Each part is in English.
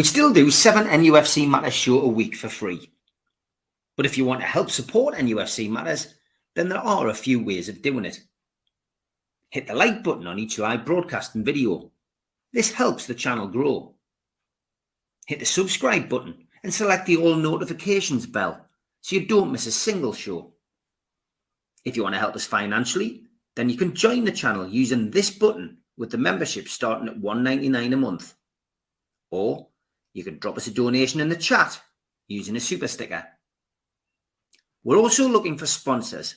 We still do 7 NUFC Matters show a week for free. But if you want to help support NUFC Matters, then there are a few ways of doing it. Hit the like button on each live broadcast and video. This helps the channel grow. Hit the subscribe button and select the all notifications bell so you don't miss a single show. If you want to help us financially, then you can join the channel using this button with the membership starting at $1.99 a month. Or you can drop us a donation in the chat using a super sticker. We're also looking for sponsors.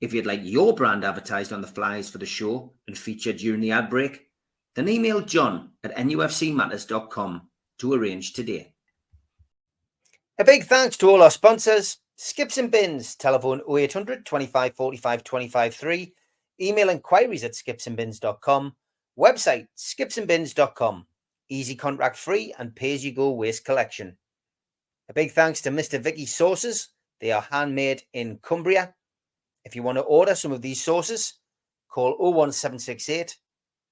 If you'd like your brand advertised on the flyers for the show and featured during the ad break, then email john@nufcmatters.com to arrange today. A big thanks to all our sponsors: Skips and Bins, telephone 0800 25 45 25 3, email inquiries at skipsandbins.com, website skipsandbins.com, easy contract free and pay-as-you-go waste collection. A big thanks to Mr. Vicky's sauces. They are handmade in Cumbria. If you want to order some of these sauces, call 01768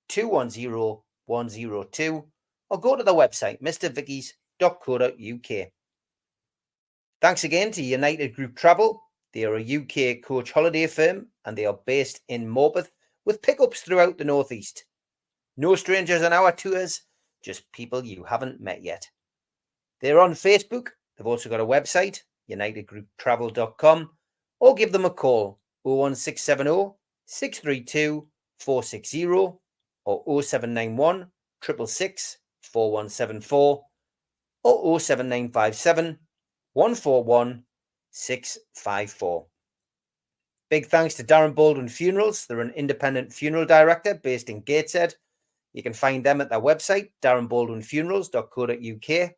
210 102 or go to the website mrvickys.co.uk. Thanks again to United Group Travel. They are a UK coach holiday firm and they are based in Morpeth with pickups throughout the northeast. No strangers on our tours, just people you haven't met yet. They're on Facebook. They've also got a website, unitedgrouptravel.com, or give them a call 01670 632 460 or 0791 666 4174 or 07957 141 654. Big thanks to Darren Baldwin Funerals. They're an independent funeral director based in Gateshead. You can find them at their website, darrenbaldwinfunerals.co.uk,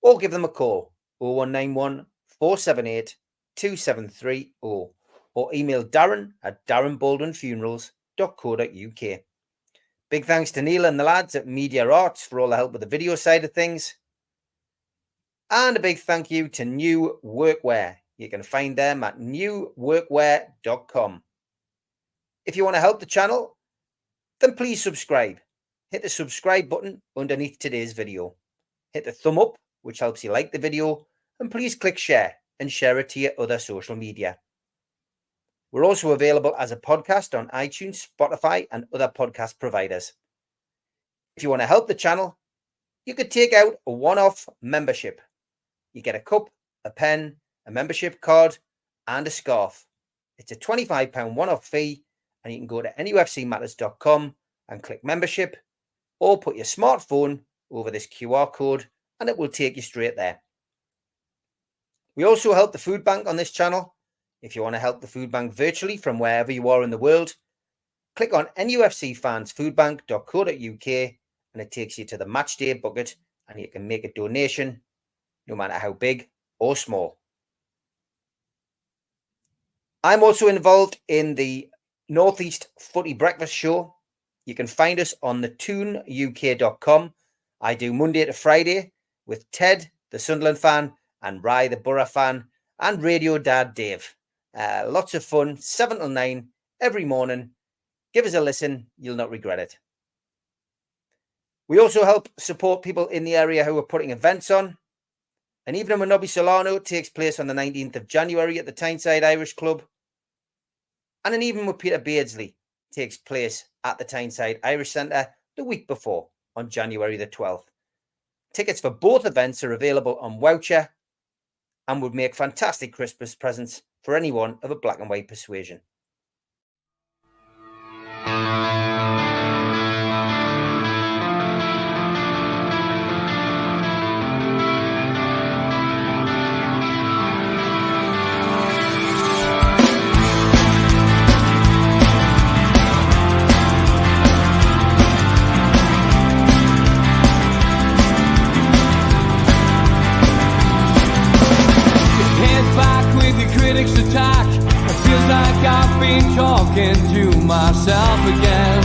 or give them a call 0191 478 2730 or email darren@darrenbaldwinfunerals.co.uk. Big thanks to Neil and the lads at Media Arts for all the help with the video side of things. And a big thank you to New Workwear. You can find them at newworkwear.com. If you want to help the channel, then please subscribe. Hit the subscribe button underneath today's video. Hit the thumb up, which helps you like the video, and please click share and share it to your other social media. We're also available as a podcast on iTunes, Spotify, and other podcast providers. If you want to help the channel, you could take out a one-off membership. You get a cup, a pen, a membership card, and a scarf. It's a £25 one-off fee, and you can go to nufcmatters.com and click membership, or put your smartphone over this QR code, and it will take you straight there. We also help the food bank on this channel. If you want to help the food bank virtually from wherever you are in the world, click on nufcfansfoodbank.co.uk and it takes you to the match day bucket and you can make a donation no matter how big or small. I'm also involved in the Northeast Footy Breakfast Show. You can find us on the toonuk.com. I do Monday to Friday with Ted, the Sunderland fan, and Rye, the Borough fan, and Radio Dad Dave. Lots of fun, 7 till 9 every morning. Give us a listen, you'll not regret it. We also help support people in the area who are putting events on. An evening with Nobby Solano takes place on the 19th of January at the Tyneside Irish Club. And an evening with Peter Beardsley takes place at the Tyneside Irish Centre the week before, on January the 12th. Tickets for both events are available on Voucher and would make fantastic Christmas presents for anyone of a black and white persuasion. Attack. It feels like I've been talking to myself again,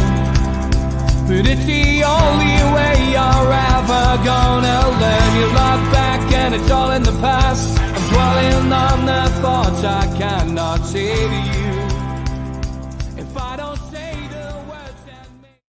but it's the only way you're ever gonna learn. You look back and it's all in the past. I'm dwelling on the thoughts I cannot say to you. If I don't say the words that make...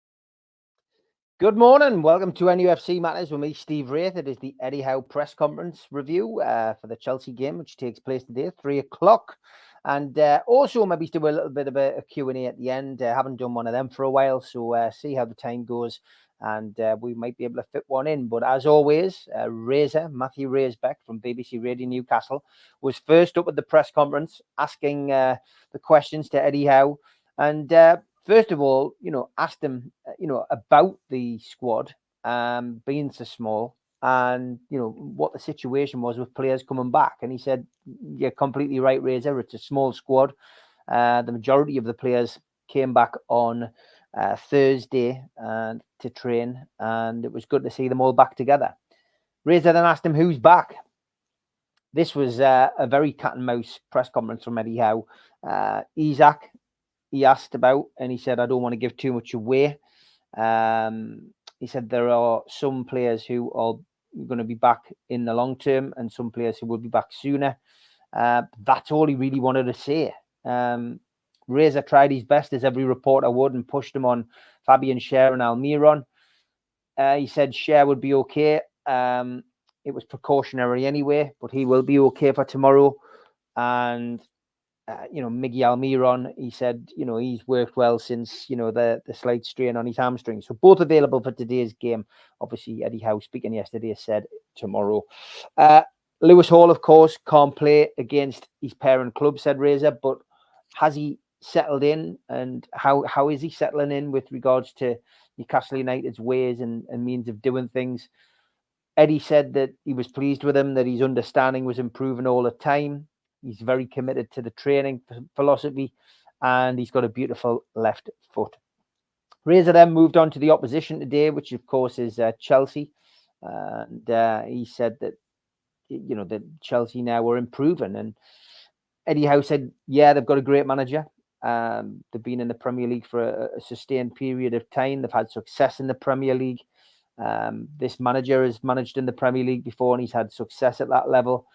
Good morning. Welcome to nufc Matters with me, Steve Wraith. It is the Eddie Howe press conference review for the Chelsea game, which takes place today at 3 o'clock. And also maybe do a little bit of a Q&A at the end. Haven't done one of them for a while, so see how the time goes. And we might be able to fit one in. But as always, Matthew Raisbeck from BBC Radio Newcastle was first up at the press conference asking the questions to Eddie Howe. And first of all, asked him, about the squad being so small and, what the situation was with players coming back. And he said, you're completely right, Razor. It's a small squad. The majority of the players came back on Thursday to train, and it was good to see them all back together. Razor then asked him who's back. This was a very cat and mouse press conference from Eddie Howe. Isaac, he asked about, and he said, I don't want to give too much away. He said there are some players who are going to be back in the long term and some players who will be back sooner. That's all he really wanted to say. Razor tried his best, as every reporter would, and pushed him on Fabian Schär and Almiron. He said Schär would be okay. It was precautionary anyway, but he will be okay for tomorrow. And Miggy Almiron, he said, he's worked well since, the slight strain on his hamstring. So both available for today's game. Obviously, Eddie Howe speaking yesterday said tomorrow. Lewis Hall, of course, can't play against his parent club, said Razor, but has he settled in? And how is he settling in with regards to Newcastle United's ways and means of doing things? Eddie said that he was pleased with him, that his understanding was improving all the time. He's very committed to the training philosophy, and he's got a beautiful left foot. Razor then moved on to the opposition today, which of course is Chelsea. And he said that, that Chelsea now were improving. And Eddie Howe said, yeah, they've got a great manager. They've been in the Premier League for a sustained period of time. They've had success in the Premier League. This manager has managed in the Premier League before, and he's had success at that level.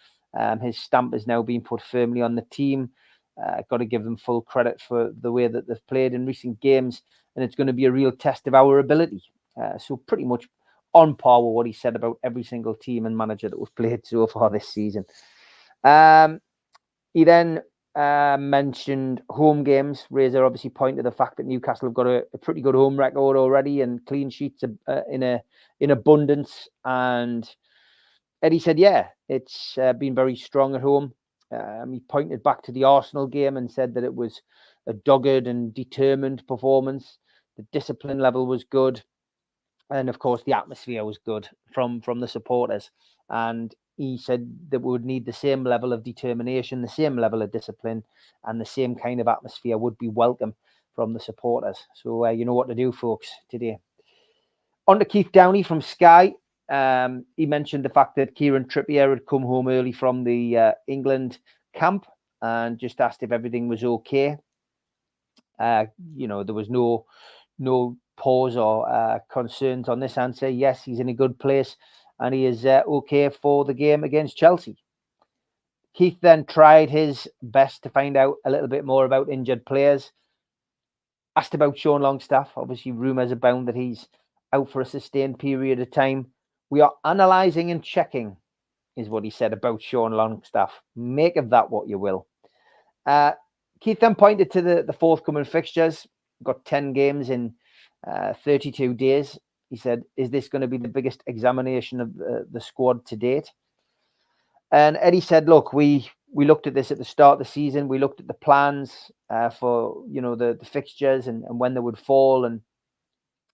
His stamp is now being put firmly on the team. Got to give them full credit for the way that they've played in recent games, and it's going to be a real test of our ability. So pretty much on par with what he said about every single team and manager that was played so far this season. He then mentioned home games. Razor obviously pointed to the fact that Newcastle have got a pretty good home record already, and clean sheets in abundance. And Eddie said, yeah, it's been very strong at home. He pointed back to the Arsenal game and said that it was a dogged and determined performance. The discipline level was good. And of course, the atmosphere was good from the supporters. And he said that we would need the same level of determination, the same level of discipline, and the same kind of atmosphere would be welcome from the supporters. So you know what to do, folks, today. On to Keith Downey from Sky. He mentioned the fact that Kieran Trippier had come home early from the England camp and just asked if everything was okay. There was no pause or concerns on this answer. Yes, he's in a good place and he is okay for the game against Chelsea. Keith then tried his best to find out a little bit more about injured players. Asked about Sean Longstaff. Obviously, rumours abound that he's out for a sustained period of time. We are analysing and checking, is what he said about Sean Longstaff. Make of that what you will. Keith then pointed to the forthcoming fixtures. Got 10 games in 32 days. He said, is this going to be the biggest examination of the squad to date? And Eddie said, look, we looked at this at the start of the season. We looked at the plans for, the fixtures and when they would fall. And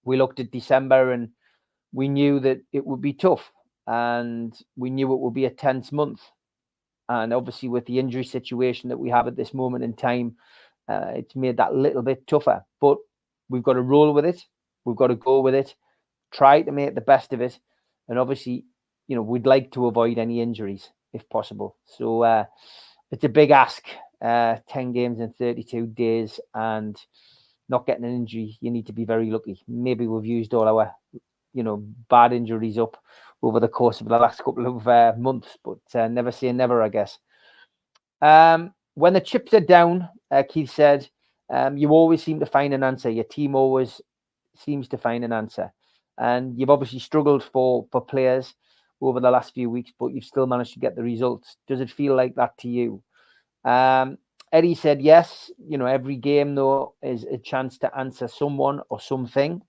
we looked at December and we knew that it would be tough and we knew it would be a tense month. And obviously with the injury situation that we have at this moment in time, it's made that a little bit tougher. But we've got to roll with it. We've got to go with it. Try to make the best of it. And obviously, we'd like to avoid any injuries if possible. So it's a big ask. 10 games in 32 days and not getting an injury. You need to be very lucky. Maybe we've used all our bad injuries up over the course of the last couple of months, but never say never, I guess. When the chips are down, Keith said, you always seem to find an answer. Your team always seems to find an answer. and you've obviously struggled for players over the last few weeks, but you've still managed to get the results. Does it feel like that to you? Eddie said yes. Every game though is a chance to answer someone or something.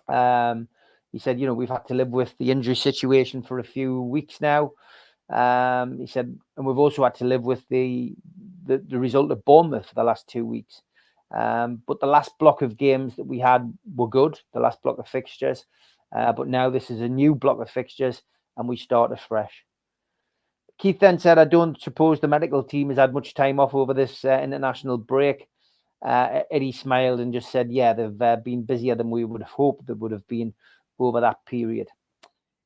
He said, we've had to live with the injury situation for a few weeks now. He said, and we've also had to live with the result of Bournemouth for the last 2 weeks. But the last block of games that we had were good, the last block of fixtures. But now this is a new block of fixtures and we start afresh. Keith then said, I don't suppose the medical team has had much time off over this international break. Eddie smiled and just said, yeah, they've been busier than we would have hoped they would have been over that period.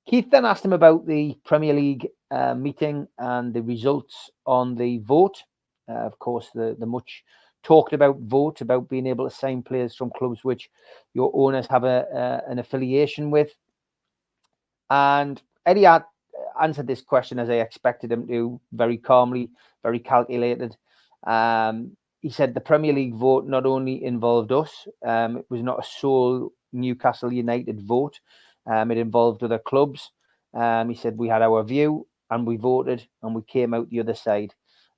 Keith then asked him about the Premier League meeting and the results on the vote. Of course, the much talked about vote about being able to sign players from clubs which your owners have an affiliation with. And Eddie answered this question as I expected him to, very calmly, very calculated. He said the Premier League vote not only involved us, it was not a sole Newcastle United vote. It involved other clubs. He said we had our view and we voted and we came out the other side.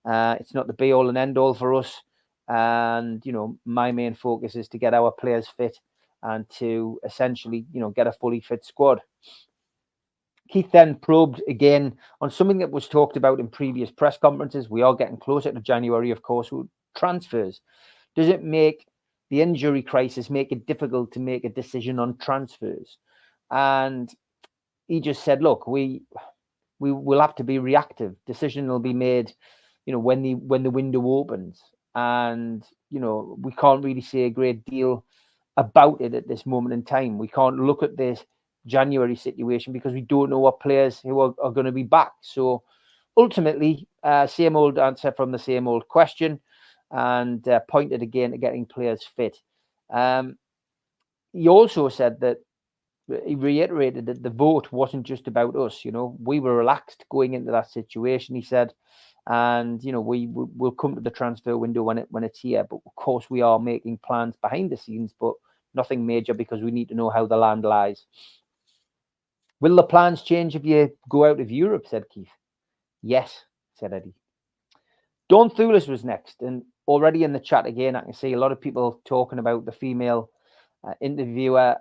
It's not the be all and end all for us. And, my main focus is to get our players fit and to essentially, get a fully fit squad. Keith then probed again on something that was talked about in previous press conferences. We are getting closer to January, of course, with transfers. Does it make the injury crisis make it difficult to make a decision on transfers? And he just said, look, we will have to be reactive. Decision will be made, when the window opens. And, we can't really say a great deal about it at this moment in time. We can't look at this January situation because we don't know what players who are going to be back. So ultimately, same old answer from the same old question, and pointed again to getting players fit. He also said that he reiterated that the vote wasn't just about us. We were relaxed going into that situation, he said, and we'll come to the transfer window when it's here. But of course, we are making plans behind the scenes, but nothing major because we need to know how the land lies. Will the plans change if you go out of Europe, said Keith. Yes, said Eddie. Dawn Thulis was next, and already in the chat again, I can see a lot of people talking about the female interviewer,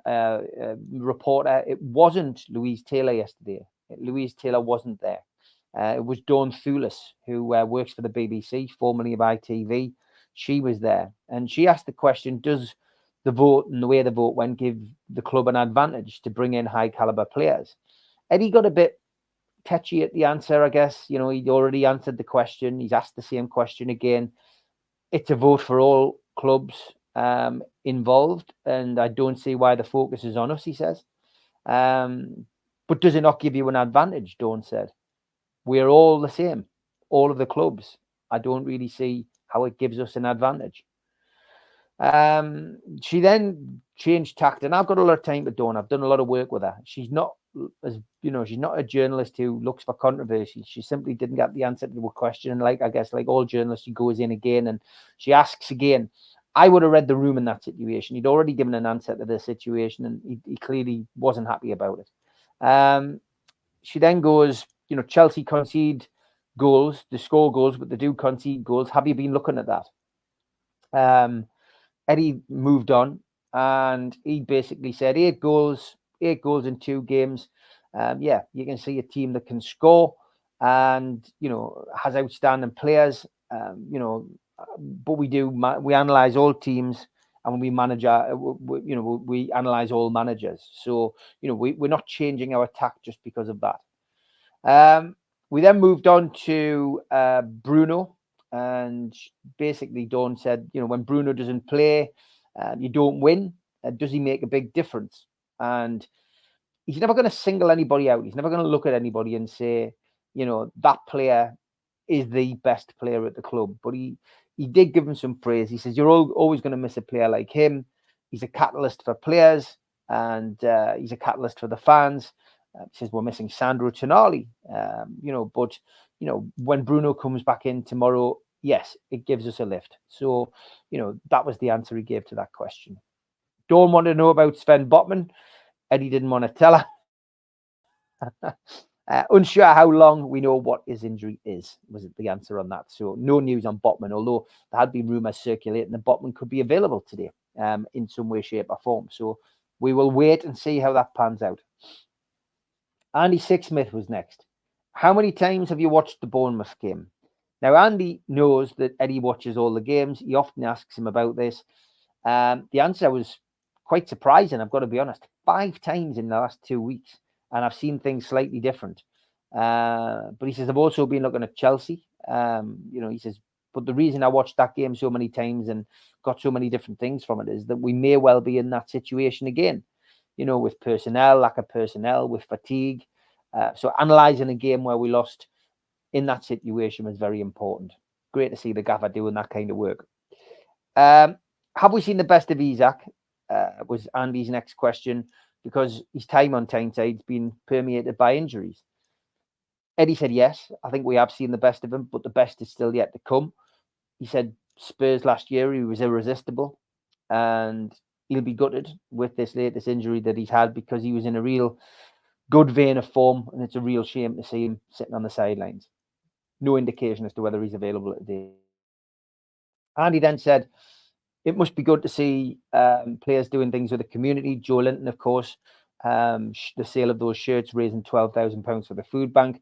reporter. It wasn't Louise Taylor yesterday. Louise Taylor wasn't there. It was Dawn Thulis, who works for the BBC, formerly of ITV. She was there, and she asked the question, does the vote and the way the vote went give the club an advantage to bring in high caliber players? Eddie got a bit touchy at the answer, I guess. He'd already answered the question. He's asked the same question again. It's a vote for all clubs involved, and I don't see why the focus is on us, he says. But does it not give you an advantage? Dawn said. We're all the same, all of the clubs. I don't really see how it gives us an advantage. She then changed tact, and I've got a lot of time with Dawn. I've done a lot of work with her. She's not she's not a journalist who looks for controversy. She simply didn't get the answer to a question. And I guess like all journalists, she goes in again and she asks again. I would have read the room in that situation. He'd already given an answer to the situation, and he clearly wasn't happy about it. She then goes, Chelsea concede goals, they score goals, but they do concede goals. Have you been looking at that? Eddie moved on, and he basically said 8 goals in 2 games. Yeah, you can see a team that can score and, has outstanding players, but we analyze all teams, and we manage we analyze all managers. So, we're not changing our tack just because of that. We then moved on to Bruno. And basically, Dawn said, when Bruno doesn't play, you don't win. Does he make a big difference? And he's never going to single anybody out. He's never going to look at anybody and say, that player is the best player at the club. But he did give him some praise. He says, you're always going to miss a player like him. He's a catalyst for players, and he's a catalyst for the fans. He says, we're missing Sandro Tonali, but when Bruno comes back in tomorrow, yes, it gives us a lift. So, that was the answer he gave to that question. Dawn wanted to know about Sven Botman. Eddie didn't want to tell her. Unsure how long, we know what his injury is, was the answer on that. So no news on Botman, although there had been rumours circulating that Botman could be available today in some way, shape or form. So we will wait and see how that pans out. Andy Sixsmith was next. How many times have you watched the Bournemouth game? Now, Andy knows that Eddie watches all the games. He often asks him about this. The answer was quite surprising, I've got to be honest. 5 times in the last 2 weeks, and I've seen things slightly different. But he says, I've also been looking at Chelsea. He says, but the reason I watched that game so many times and got so many different things from it is that we may well be in that situation again, with personnel, lack of personnel, with fatigue. So analysing a game where we lost in that situation was very important. Great to see the gaffer doing that kind of work. Have we seen the best of Isak? Was Andy's next question, because his time on Tyneside's been permeated by injuries. Eddie said yes, I think we have seen the best of him, but the best is still yet to come. He said Spurs last year, he was irresistible, and he'll be gutted with this latest injury that he's had, because he was in a real good vein of form, and it's a real shame to see him sitting on the sidelines. No indication as to whether he's available today. Andy then said, it must be good to see players doing things with the community. Joe Linton, of course, the sale of those shirts raising £12,000 for the food bank.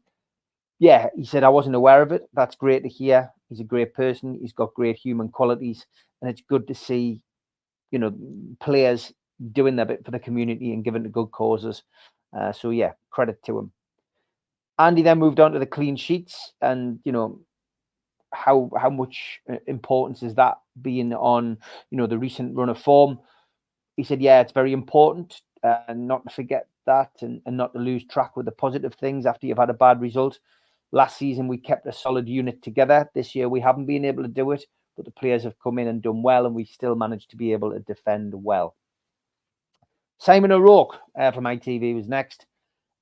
Yeah, he said, I wasn't aware of it. That's great to hear. He's a great person. He's got great human qualities. And it's good to see, players doing their bit for the community and giving to good causes. So, yeah, credit to him. Andy then moved on to the clean sheets, and, how much importance is that being on, the recent run of form. He said, yeah, it's very important not to forget that and not to lose track with the positive things after you've had a bad result. Last season, we kept a solid unit together. This year, we haven't been able to do it, but the players have come in and done well, and we still managed to be able to defend well. Simon O'Rourke from ITV was next,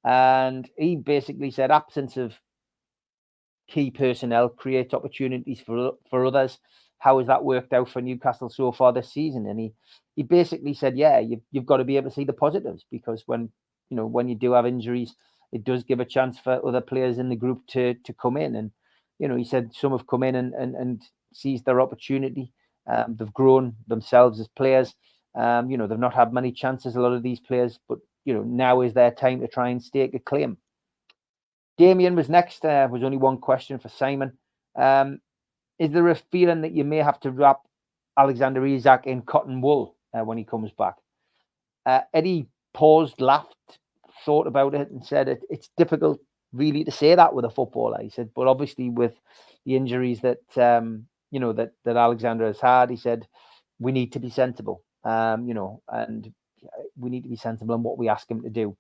and he basically said absence of key personnel creates opportunities for others. How has that worked out for Newcastle so far this season? And he basically said, yeah, you've got to be able to see the positives, because when you do have injuries, it does give a chance for other players in the group to come in. And, he said some have come in and seized their opportunity. They've grown themselves as players. They've not had many chances, a lot of these players, but, now is their time to try and stake a claim. Damien was next. Was only one question for Simon. Is there a feeling that you may have to wrap Alexander Isak in cotton wool when he comes back? Eddie paused, laughed, thought about it, and said it's difficult really to say that with a footballer. He said, but obviously with the injuries that that Alexander has had, he said we need to be sensible. And we need to be sensible in what we ask him to do.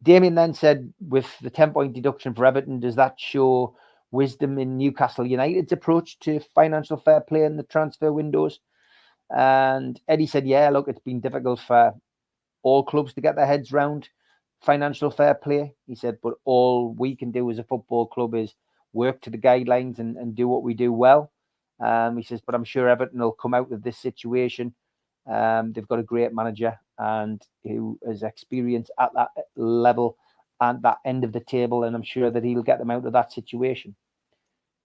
Damien then said, with the 10-point deduction for Everton, does that show wisdom in Newcastle United's approach to financial fair play in the transfer windows? And Eddie said, yeah, look, it's been difficult for all clubs to get their heads round financial fair play. He said, but all we can do as a football club is work to the guidelines and do what we do well. He says, but I'm sure Everton will come out of this situation. They've got a great manager and who has experience at that level and that end of the table, and I'm sure that he'll get them out of that situation.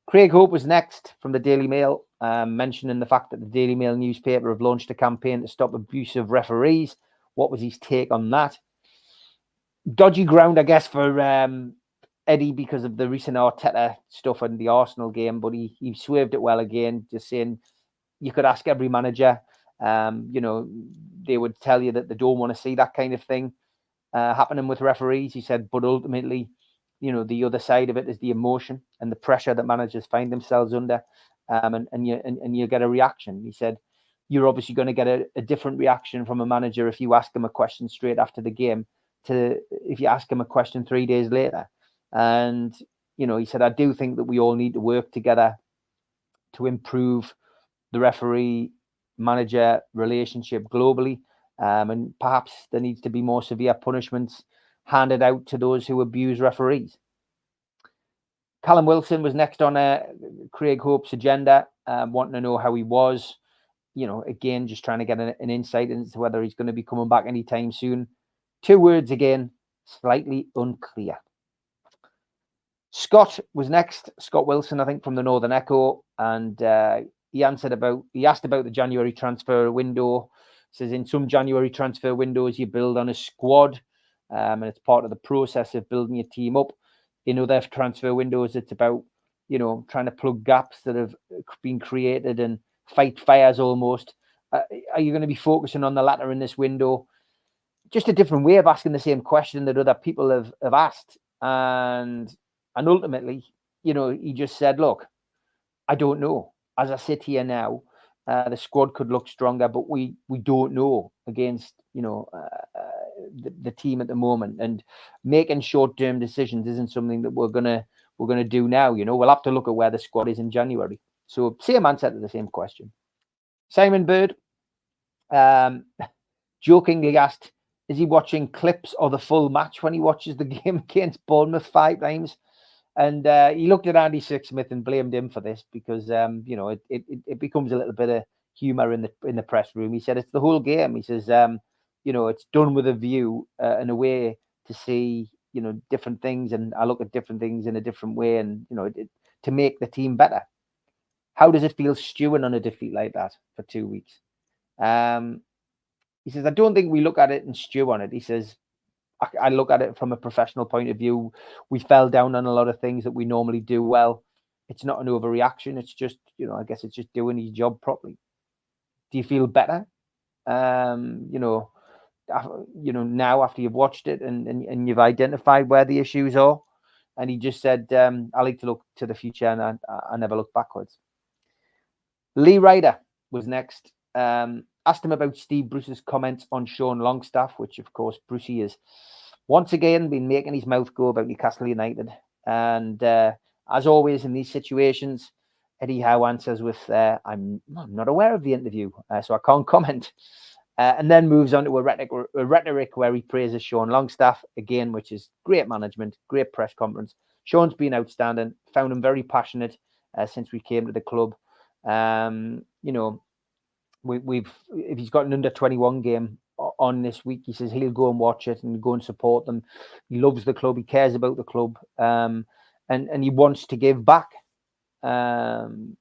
Craig Hope was next from the Daily Mail, mentioning the fact that the Daily Mail newspaper have launched a campaign to stop abusive referees. What was his take on that? Dodgy ground, I guess, for Eddie because of the recent Arteta stuff in the Arsenal game, but he swerved it well again, just saying you could ask every manager. They would tell you that they don't want to see that kind of thing happening with referees. He said, but ultimately, the other side of it is the emotion and the pressure that managers find themselves under, and you get a reaction. He said, you're obviously going to get a different reaction from a manager if you ask him a question straight after the game to if you ask him a question 3 days later. And, he said, I do think that we all need to work together to improve the referee manager relationship globally, and perhaps there needs to be more severe punishments handed out to those who abuse referees. Callum Wilson was next on Craig Hope's agenda, wanting to know how he was. again, just trying to get an insight into whether he's going to be coming back anytime soon. 2 words again, slightly unclear. Scott was next. Scott Wilson, I think, from the Northern Echo, and he asked about the January transfer window. Says in some January transfer windows you build on a squad, and it's part of the process of building your team up. In other transfer windows, it's about trying to plug gaps that have been created and fight fires almost. Are you going to be focusing on the latter in this window? Just a different way of asking the same question that other people have asked, and ultimately, he just said, "Look, I don't know. As I sit here now, the squad could look stronger, but we don't know against the team at the moment. And making short-term decisions isn't something that we're gonna do now. We'll have to look at where the squad is in January." So same answer to the same question. Simon Bird jokingly asked, "Is he watching clips or the full match when he watches the game against Bournemouth 5 times?" And he looked at Andy Sixsmith and blamed him for this because it becomes a little bit of humour in the press room. He said it's the whole game. He says it's done with a view and a way to see different things, and I look at different things in a different way, and to make the team better. How does it feel stewing on a defeat like that for 2 weeks? He says, "I don't think we look at it and stew on it." He says, I look at it from a professional point of view. We fell down on a lot of things that we normally do well. It's not an overreaction. It's just, I guess it's just doing his job properly. Do you feel better? Now after you've watched it and you've identified where the issues are. And he just said, "I like to look to the future and I never look backwards." Lee Ryder was next. Asked him about Steve Bruce's comments on Sean Longstaff, which of course Brucey has once again been making his mouth go about Newcastle United. And as always in these situations, Eddie Howe answers with, I'm not aware of the interview, so I can't comment. And then moves on to a rhetoric where he praises Sean Longstaff, again, which is great management, great press conference. Sean's been outstanding, found him very passionate since we came to the club. If he's got an under-21 game on this week, he says he'll go and watch it and go and support them. He loves the club. He cares about the club, and he wants to give back. Lee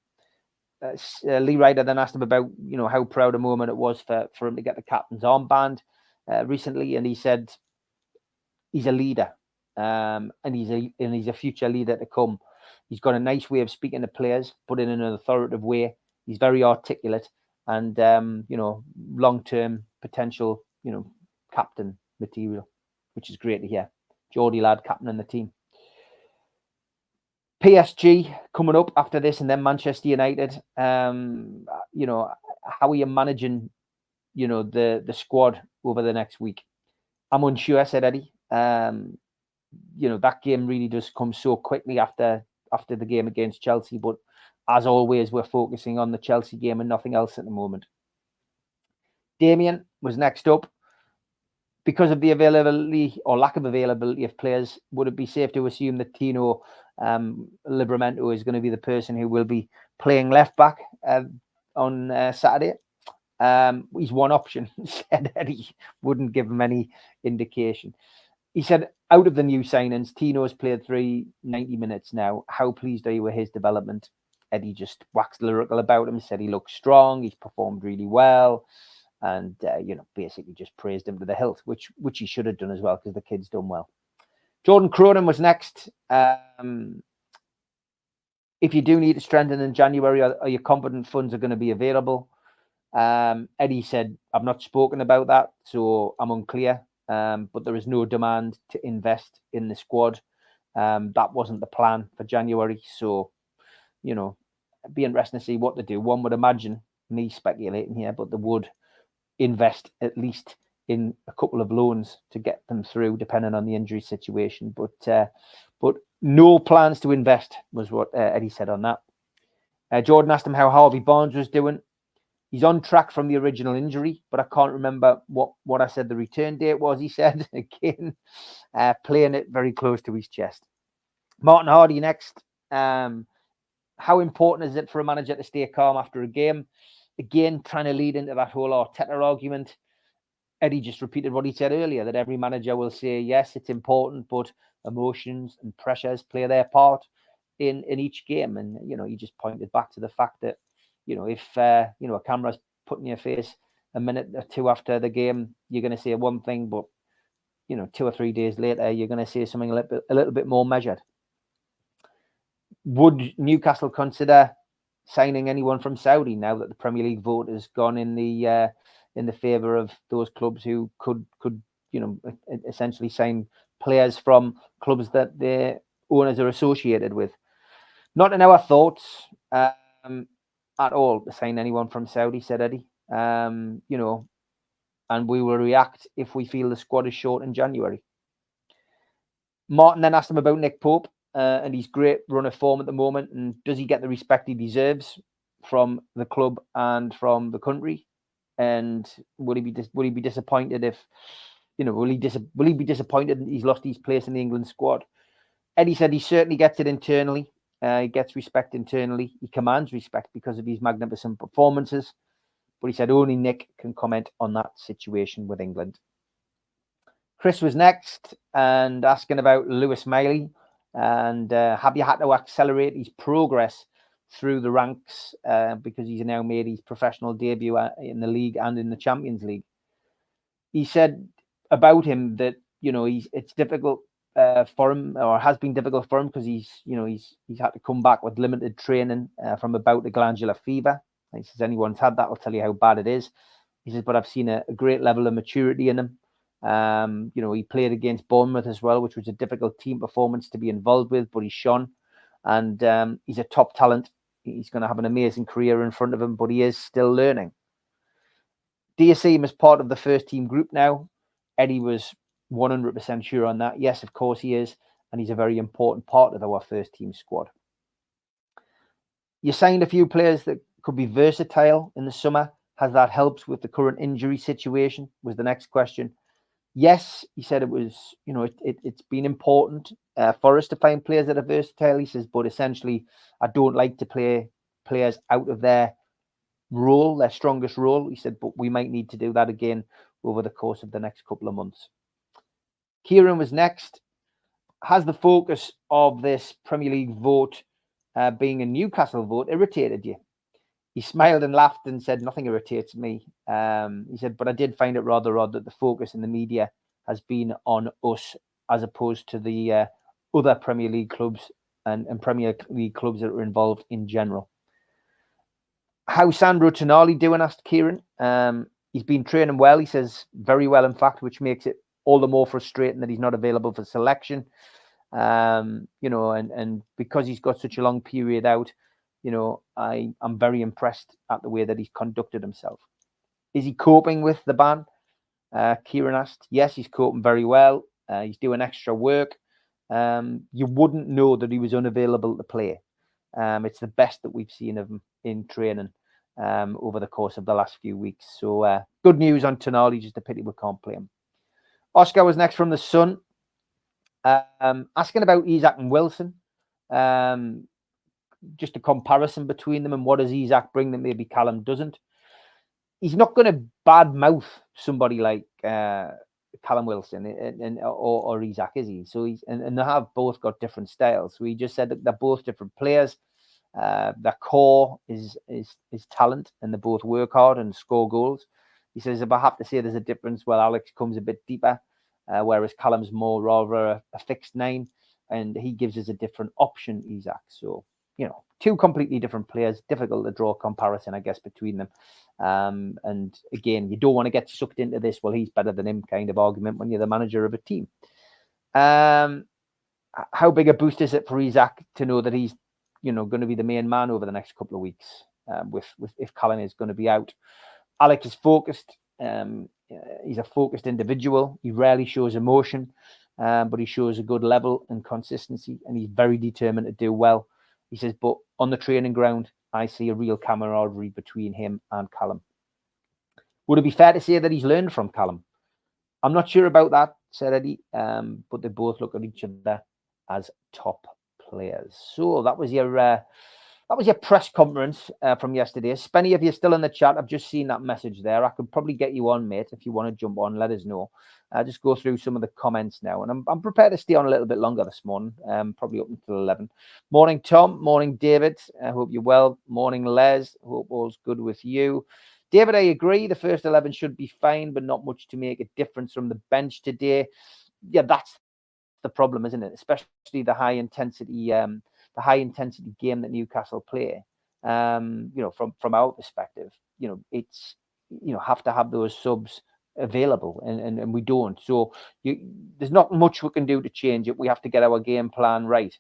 Ryder then asked him about how proud a moment it was for him to get the captain's armband recently, and he said he's a leader, and he's a future leader to come. He's got a nice way of speaking to players, but in an authoritative way. He's very articulate. And, long-term potential, captain material, which is great to hear. Geordie lad captaining the team. PSG coming up after this, and then Manchester United. How are you managing, the squad over the next week? I'm unsure, said Eddie. That game really does come so quickly after the game against Chelsea, but as always, we're focusing on the Chelsea game and nothing else at the moment. Damien was next up. Because of the availability or lack of availability of players, would it be safe to assume that Tino Livramento is going to be the person who will be playing left back on Saturday? He's one option, said Eddie. Wouldn't give him any indication. He said, out of the new signings, Tino's played 90 minutes now. How pleased are you with his development? Eddie just waxed lyrical about him, said he looks strong, he's performed really well, and basically just praised him to the hilt, which he should have done as well, because the kid's done well. Jordan Cronin was next. If you do need to strengthen in January, are you confident funds are going to be available? Eddie said, I've not spoken about that, so I'm unclear, but there is no demand to invest in the squad. That wasn't the plan for January, so it'd be interesting to see what they do. One would imagine, me speculating here, but they would invest at least in a couple of loans to get them through, depending on the injury situation. But no plans to invest was what Eddie said on that. Jordan asked him how Harvey Barnes was doing. He's on track from the original injury, but I can't remember what I said the return date was, he said. Again, playing it very close to his chest. Martin Hardy next. How important is it for a manager to stay calm after a game? again, trying to lead into that whole Arteta argument. Eddie just repeated what he said earlier, that every manager will say, yes, it's important, but emotions and pressures play their part in each game. And, he just pointed back to the fact that, if, a camera's put in your face a minute or two after the game, you're going to say one thing, but, 2 or 3 days later, you're going to say something a little bit more measured. Would Newcastle consider signing anyone from Saudi now that the Premier League vote has gone in the favour of those clubs who could essentially sign players from clubs that their owners are associated with? Not in our thoughts at all to sign anyone from Saudi, said Eddie. And we will react if we feel the squad is short in January. Martin then asked him about Nick Pope and his great run of form at the moment, and does he get the respect he deserves from the club and from the country? And will he be disappointed if, will he be disappointed that he's lost his place in the England squad? Eddie said he certainly gets it internally. He gets respect internally. He commands respect because of his magnificent performances. But he said only Nick can comment on that situation with England. Chris was next and asking about Lewis Miley and have you had to accelerate his progress through the ranks because he's now made his professional debut in the league and in the Champions League. He said about him that, it's difficult for him, or has been difficult for him, because he's had to come back with limited training from a bout of glandular fever. He says anyone's had that will tell you how bad it is. He says, but I've seen a great level of maturity in him. He played against Bournemouth as well, which was a difficult team performance to be involved with, but he's shone, and he's a top talent. He's going to have an amazing career in front of him, but he is still learning. Do you see him as part of the first team group now? Eddie was 100% sure on that. Yes, of course he is, and he's a very important part of our first team squad. You signed a few players that could be versatile in the summer. Has that helped with the current injury situation? Was the next question. Yes, he said it was, it's been important for us to find players that are versatile. He says, but essentially, I don't like to play players out of their role, their strongest role. He said, but we might need to do that again over the course of the next couple of months. Kieran was next. Has the focus of this Premier League vote being a Newcastle vote irritated you? He smiled and laughed and said, nothing irritates me. He said, but I did find it rather odd that the focus in the media has been on us as opposed to the other Premier League clubs and Premier League clubs that are involved in general. How's Sandro Tonali doing? Asked Kieran. He's been training well. He says very well, in fact, which makes it all the more frustrating that he's not available for selection. And because he's got such a long period out, I'm very impressed at the way that he's conducted himself. Is he coping with the ban? Kieran asked. Yes, he's coping very well. He's doing extra work. You wouldn't know that he was unavailable to play. It's the best that we've seen of him in training over the course of the last few weeks. So good news on Tonali, just a pity we can't play him. Oscar was next from the Sun, asking about Isak and Wilson. Just a comparison between them and what does Isak bring that maybe Callum doesn't. He's not going to badmouth somebody like Callum Wilson or Isak, is he? So and they have both got different styles. So he just said that they're both different players. Their core is talent, and they both work hard and score goals. He says, if I have to say there's a difference, well, Alex comes a bit deeper, whereas Callum's more rather a fixed nine, and he gives us a different option, Isak. So, two completely different players. Difficult to draw a comparison, I guess, between them. And again, you don't want to get sucked into this, well, he's better than him kind of argument when you're the manager of a team. How big a boost is it for Isak to know that he's, going to be the main man over the next couple of weeks with if Callum is going to be out? Alex is focused. He's a focused individual. He rarely shows emotion, but he shows a good level and consistency, and he's very determined to do well. He says, but on the training ground, I see a real camaraderie between him and Callum. Would it be fair to say that he's learned from Callum? I'm not sure about that, said Eddie, but they both look at each other as top players. So that was your that was your press conference from yesterday. Spenny, if you're still in the chat, I've just seen that message there. I could probably get you on, mate, if you want to jump on. Let us know. Just go through some of the comments now, and I'm prepared to stay on a little bit longer this morning. Probably up until 11. Morning, Tom. Morning, David. I hope you're well. Morning, Les. Hope all's good with you. David, I agree. The first 11 should be fine, but not much to make a difference from the bench today. Yeah, that's the problem, isn't it? Especially the high intensity game that Newcastle play. From our perspective, it's have to have those subs available, and we don't. So there's not much we can do to change it. We have to get our game plan right.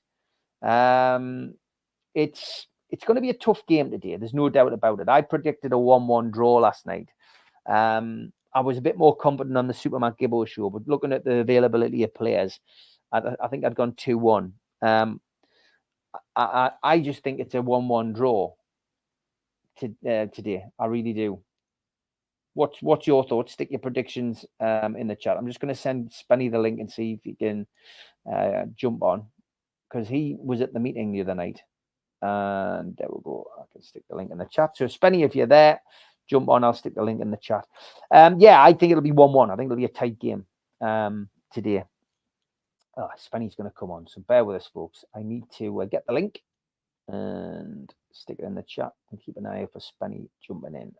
It's going to be a tough game today. There's no doubt about it. I predicted a 1-1 draw last night. I was a bit more confident on the Superman Gibbo show, but looking at the availability of players, I think I'd gone 2-1. I just think it's a 1-1 draw today. I really do. What's your thoughts? Stick your predictions in the chat. I'm just going to send Spenny the link and see if he can jump on, because he was at the meeting the other night. And there we go. I can stick the link in the chat. So Spenny, if you're there, jump on. I'll stick the link in the chat. I think it'll be 1-1. I think it'll be a tight game today. Oh, Spenny's going to come on, so bear with us, folks. I need to get the link and stick it in the chat and keep an eye out for Spenny jumping in.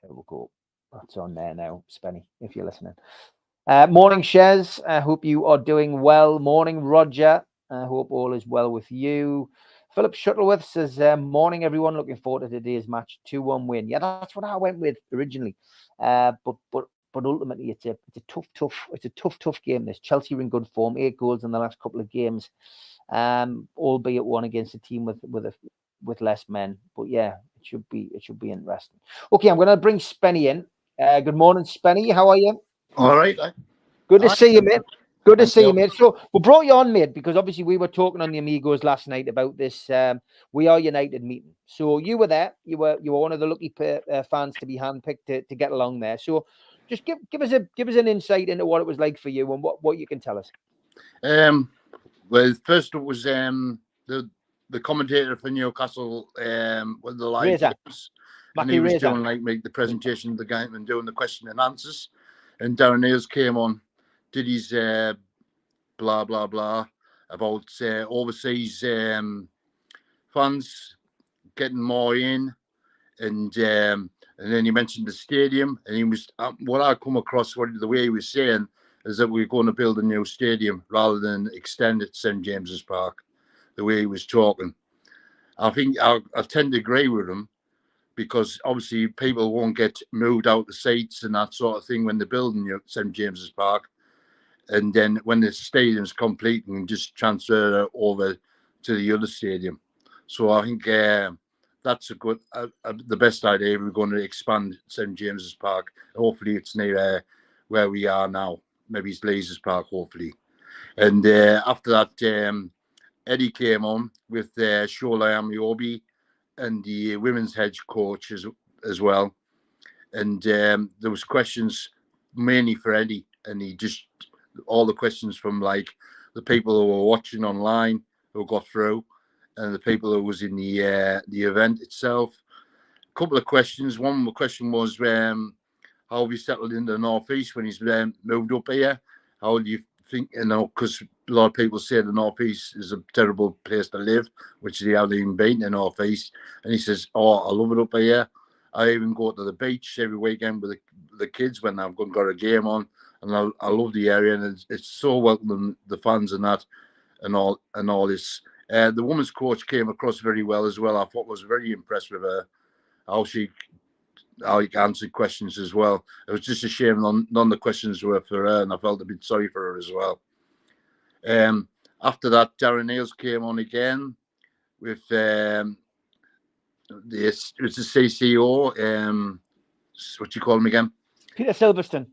There we go. That's on there now, Spenny, if you're listening. Morning, Shez. I hope you are doing well. Morning, Roger. I hope all is well with you. Philip Shuttleworth says, morning, everyone. Looking forward to today's match. 2-1 win. Yeah, that's what I went with originally. But ultimately, it's a tough game. This Chelsea are in good form, 8 goals in the last couple of games, albeit one against a team with less men. But yeah, it should be interesting. Okay, I'm going to bring Spenny in. Good morning, Spenny. How are you? All right. Good to see you, mate. Good to see you, mate. So we brought you on, mate, because obviously we were talking on the Amigos last night about this We Are United meeting. So you were there. You were one of the lucky fans to be handpicked to get along there. So just give us an insight into what it was like for you and what you can tell us. Well, first it was the commentator for Newcastle with the live games, and he was doing the presentation of the game and doing the question and answers. And Darren Hales came on, did his blah blah blah about overseas fans getting more in, and then he mentioned the stadium, and he was what I come across the way he was saying is that we're going to build a new stadium rather than extend it St James's Park. The way he was talking, I think I tend to agree with him, because obviously people won't get moved out the seats and that sort of thing when they're building St James's Park, and then when the stadium's complete, we can just transfer it over to the other stadium. So I think that's a good, the best idea. We're going to expand St James's Park. Hopefully it's near where we are now. Maybe it's Leazes Park, hopefully. And after that, Eddie came on with Shola Amiobi and the women's head coach as well. And there was questions mainly for Eddie, and he just, all the questions from like the people who were watching online who got through, and the people who was in the event itself. A couple of questions. One question was how have you settled in the Northeast when he's moved up here? How do you think, because a lot of people say the Northeast is a terrible place to live, which they haven't even been in the Northeast. And he says, oh, I love it up here. I even go to the beach every weekend with the kids when I've got a game on, and I love the area, and it's so welcoming, the fans and that, and all this. The women's coach came across very well as well. I thought was very impressed with her, how she answered questions as well. It was just a shame none of the questions were for her, and I felt a bit sorry for her as well. After that, Darren Hales came on again with the CCO. What do you call him again? Peter Silverstone.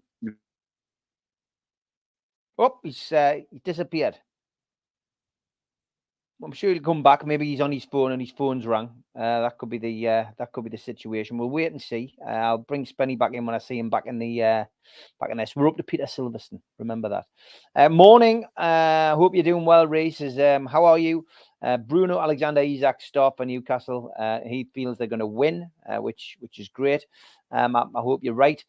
Oh, he disappeared. I'm sure he'll come back. Maybe he's on his phone and his phone's rang. That could be the situation. We'll wait and see. I'll bring Spenny back in when I see him back in this. We're up to Peter Silverstone. Remember that. Morning. Hope you're doing well. Reese is. How are you? Bruno Alexander Isaac stop for Newcastle. He feels they're going to win, which is great. I hope you're right.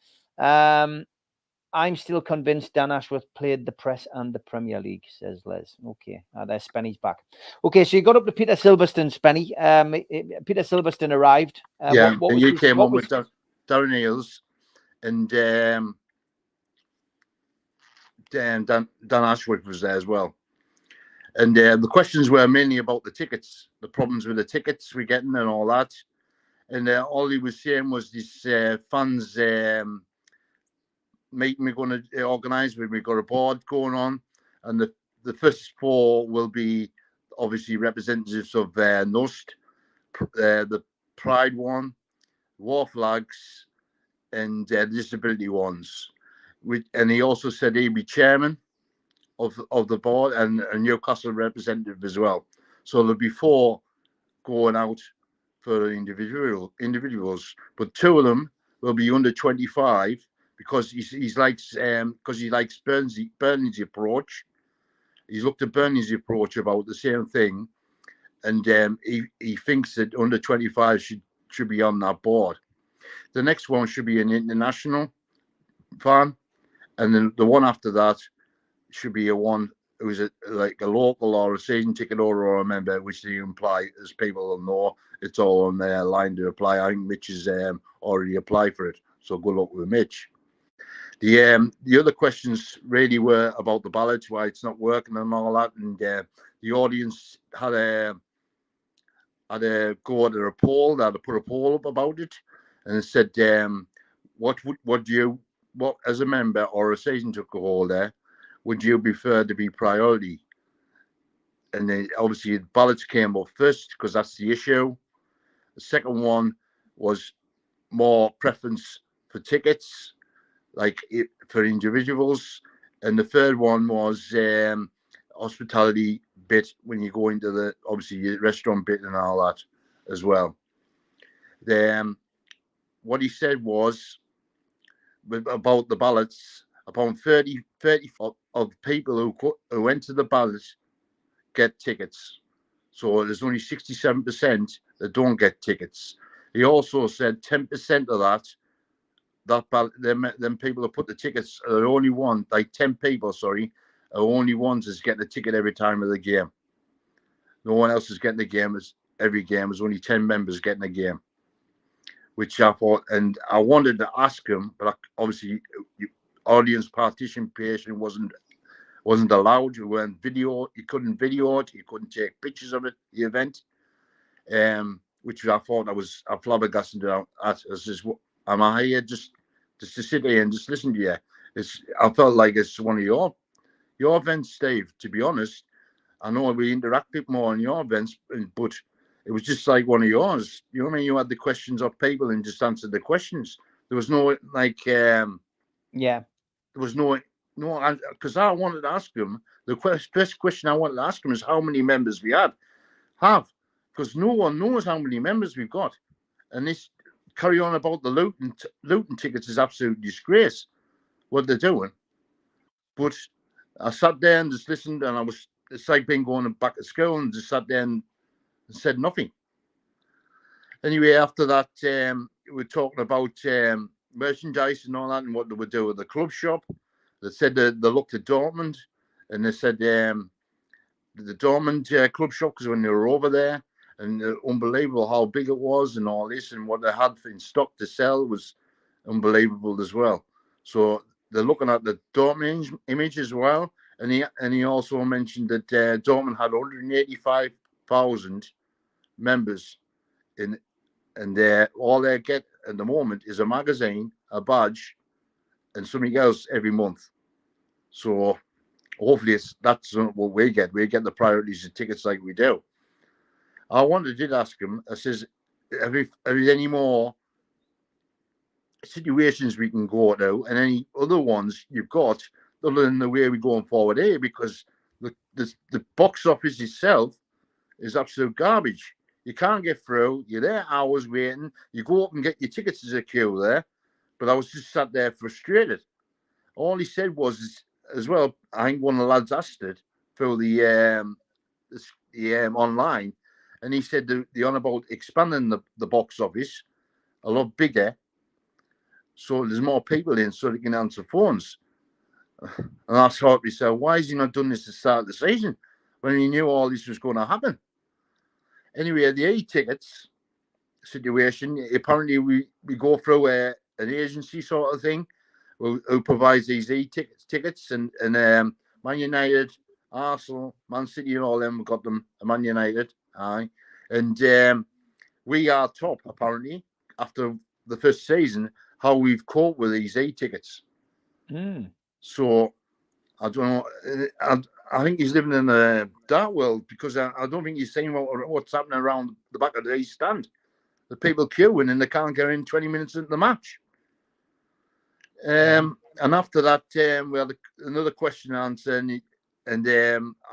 I'm still convinced Dan Ashworth played the Press and the Premier League, says Les. Okay, there's Spenny's back. Okay, so you got up to Peter Silverstone, Spenny. Peter Silverstone arrived. He came on with Darren Eales and Dan Ashworth was there as well. And the questions were mainly about the tickets, the problems with the tickets we're getting and all that. And all he was saying was this fans meeting we're going to organise when we've got a board going on. And the first four will be obviously representatives of NUST, the Pride one, War Flags, and the disability ones. And he also said he'd be chairman of the board and a Newcastle representative as well. So there'll be four going out for individuals, but two of them will be under 25 because he likes Burnley's approach. He's looked at Burnley's approach about the same thing, and he thinks that under 25 should be on that board. The next one should be an international fan, and then the one after that should be one who's like a local or a season ticket holder or a member, which they imply, as people will know, it's all on their line to apply. I think Mitch has already applied for it, so good luck with Mitch. The other questions really were about the ballots, why it's not working and all that, and the audience had a go at a poll. They had to put a poll up about it, and it said, what as a member or a season ticket holder would you prefer to be priority? And then obviously the ballots came up first because that's the issue. The second one was more preference for tickets, like for individuals. And the third one was hospitality bit when you go into the, obviously, your restaurant bit and all that as well. What he said was about the ballots, upon 30 of people who enter the ballot get tickets. So there's only 67% that don't get tickets. He also said 10% of them people who put the tickets are only one, like 10 people, are only ones that's getting a ticket every time of the game. No one else is getting the game. Every game is only 10 members getting a game, which I thought, and I wanted to ask him, but obviously audience participation wasn't allowed. You weren't video. You couldn't video it. You couldn't take pictures of it. The event, which I thought I flabbergasted at. Am I here just to sit here and just listen to you? I felt like it's one of your events, Steve. To be honest, I know we interact a bit more on your events, but it was just like one of yours. You know what I mean? You had the questions of people and just answered the questions. There was no there was no, because I wanted to ask him, the first question I wanted to ask him is how many members we have, because no one knows how many members we've got. And this carry on about the Luton tickets is absolute disgrace, what they're doing. But I sat there and just listened, and it's like being going back to school and just sat there and said nothing. Anyway, after that, we were talking about merchandise and all that and what they would do with the club shop. They said they looked at Dortmund, and they said the Dortmund club shop, because when they were over there, and unbelievable how big it was and all this, and what they had in stock to sell was unbelievable as well. So they're looking at the Dortmund image as well, and he also mentioned that Dortmund had 185,000 members in, and all they get at the moment is a magazine, a badge, and something else every month. So hopefully that's what we get. We get the priorities of tickets like we do. I did ask him, I says, have you any more situations we can go to and any other ones you've got other than the way we're going forward here? Because the box office itself is absolute garbage. You can't get through. You're there hours waiting. You go up and get your tickets as a queue there. But I was just sat there frustrated. All he said was, as well, I think one of the lads asked it through the online, and he said they're on about expanding the box office a lot bigger, so there's more people in, so they can answer phones. And I thought to myself, why has he not done this at the start of the season when he knew all this was going to happen? Anyway, the e-tickets situation, apparently we go through an agency sort of thing who provides these e-tickets, and Man United, Arsenal, Man City and all them have got them, Man United, aye. And we are top, apparently, after the first season, how we've coped with these e-tickets. So, I don't know. I think he's living in a dark world, because I don't think he's saying what's happening around the back of the East Stand. The people queuing and they can't get in 20 minutes into the match. And after that, we had another question and answer, and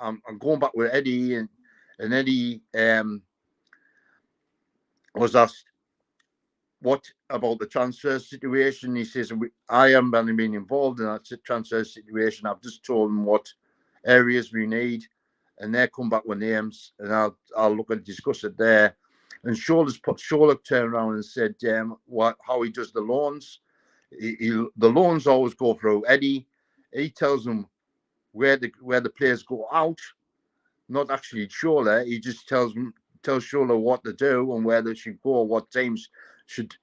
I'm going back with Eddie, and Eddie was asked, what about the transfer situation? He says, I haven't been involved in that transfer situation. I've just told them what areas we need, and they come back with names, and I'll look and discuss it there. And Shola turned around and said, how he does the loans. The loans always go through Eddie. He tells them where the players go out, not actually Shola. He just tells Shola what to do and where they should go, what teams should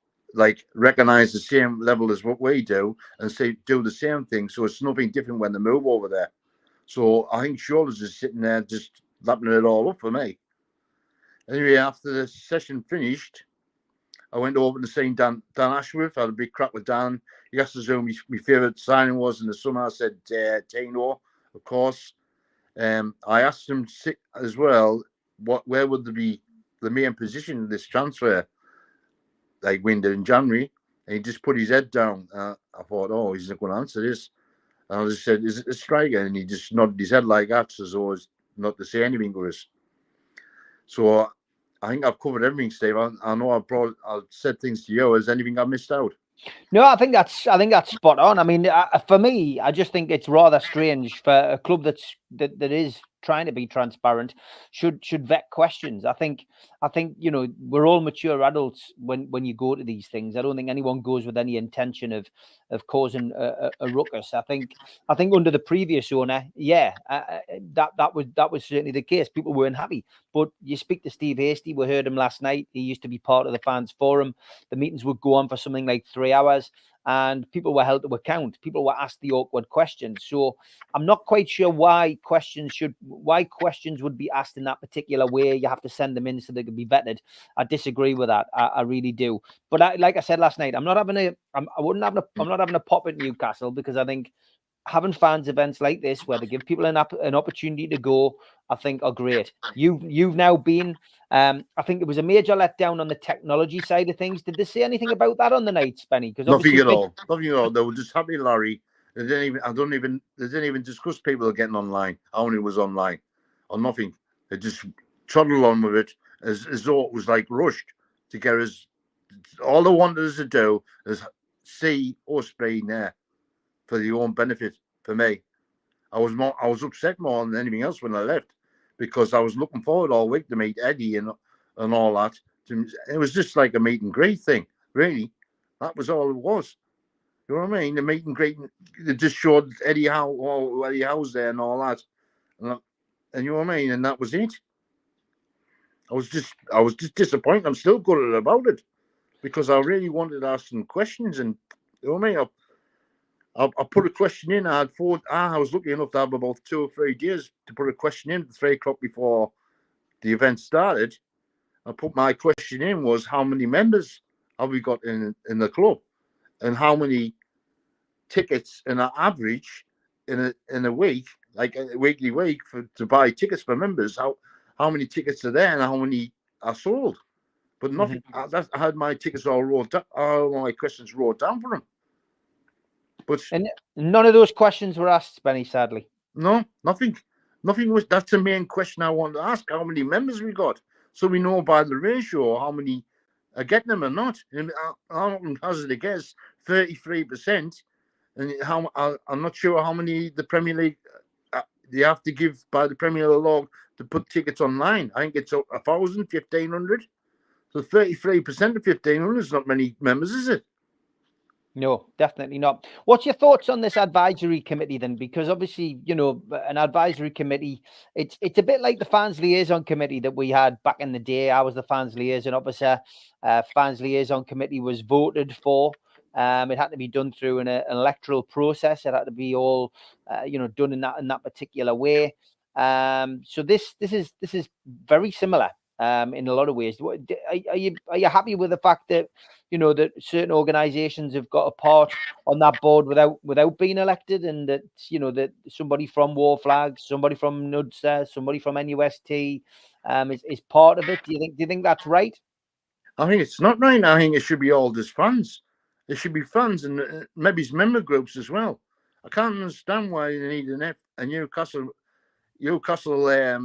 recognize the same level as what we do and do the same thing. So it's nothing different when they move over there. So I think Shola's just sitting there just lapping it all up for me. Anyway, after the session finished, I went over to see Dan Ashworth. I had a big crack with Dan. He asked us who my favourite signing was in the summer. I said Tyne, of course. I asked him as well, where would there be the main position of this transfer, window in January? And he just put his head down. I thought, he's not going to answer this. And I just said, is it a striker? And he just nodded his head like that, as though not to say anything to us. So I think I've covered everything, Steve. I know I've said things to you. Has anything I missed out? No, I think that's spot on. I mean, for me, I just think it's rather strange for a club that is trying to be transparent should vet questions. I think we're all mature adults when you go to these things. I don't think anyone goes with any intention of causing a ruckus. I think under the previous owner, that was certainly the case. People weren't happy. But you speak to Steve Hasty, we heard him last night. He used to be part of the fans forum. The meetings would go on for something like 3 hours, and people were held to account. People were asked the awkward questions. So I'm not quite sure why questions would be asked in that particular way. You have to send them in so they can be vetted. I disagree with that. I really do. But like I said last night, I'm not having a pop at Newcastle, because I think having fans events like this where they give people an opportunity to go, I think are great. You've now been, I think it was a major letdown on the technology side of things. Did they say anything about that on the night, Spenny? Nothing at all. Nothing at all. They were just happy, Larry. They didn't even discuss people getting online. How many was online or nothing. They just trundled on with it as though it was rushed to get us. All they wanted us to do is see us being there for their own benefit. For me, I was upset more than anything else when I left, because I was looking forward all week to meet Eddie and all that. It was just like a meet and greet thing, really. That was all it was. You know what I mean? The meet and greet, they just showed Eddie Howe's there and all that, and you know what I mean. And that was it. I was just disappointed. I'm still gutted about it, because I really wanted to ask some questions, and you know what I mean. I put a question in. I was lucky enough to have about 2 or 3 days to put a question in at 3 o'clock before the event started. I put my question in was, how many members have we got in the club, and how many tickets in an average in a week, like a weekly week, to buy tickets for members. How many tickets are there and how many are sold? But nothing. I had my tickets all wrote down. All my questions wrote down for them. But and none of those questions were asked, Benny, sadly. No, nothing. Nothing was. That's the main question I want to ask. How many members we got, so we know by the ratio how many are getting them or not. And I'm hazard a guess 33%. And I'm not sure how many the Premier League they have to give by the Premier League law to put tickets online. I think it's 1,000, 1,500. So 33% of 1,500 is not many members, is it? No, definitely not. What's your thoughts on this advisory committee then? Because obviously, you know, an advisory committee, it's a bit like the fans liaison committee that we had back in the day. I was the fans liaison officer. Fans liaison committee was voted for. It had to be done through an electoral process. It had to be all, you know, done in that particular way. So this is very similar. In a lot of ways. Are you happy with the fact that, you know, that certain organizations have got a part on that board without being elected, and that, you know, that somebody from War Flags, somebody from NUDSA, somebody from NUST is part of it? Do you think that's right? I think it's not right. I think it should be all just fans. It should be fans and maybe member groups as well. I can't understand why you need a Newcastle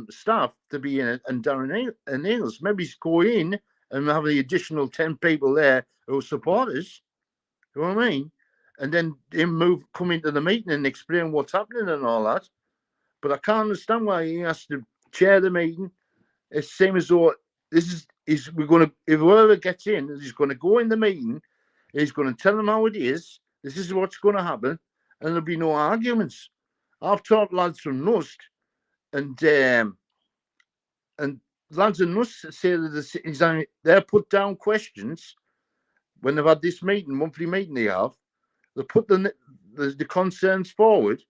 staff to be in it, and Darren Eales. Maybe go in and have the additional 10 people there who are supporters. You know what I mean? And then him come into the meeting and explain what's happening and all that. But I can't understand why he has to chair the meeting. It's the same as though if whoever gets in, he's going to go in the meeting, he's going to tell them how it is. This is what's going to happen, and there'll be no arguments. I've taught lads from NUST, and lads in NUST say that they're put down questions when they've had this monthly meeting they have. They put the concerns forward,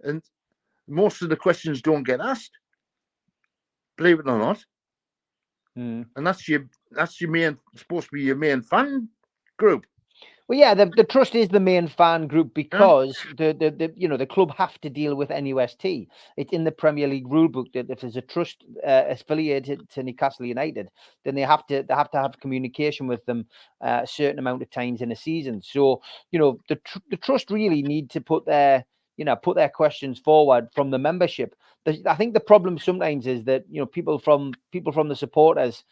and most of the questions don't get asked. Believe it or not. And that's your supposed to be your main fan group. Well, yeah, the trust is the main fan group because the club have to deal with NUST. It's in the Premier League rulebook that if there's a trust affiliated to Newcastle United, then they have to have communication with them a certain amount of times in a season. So, you know, the trust really need to put their questions forward from the membership. I think the problem sometimes is that, you know, people from the supporters.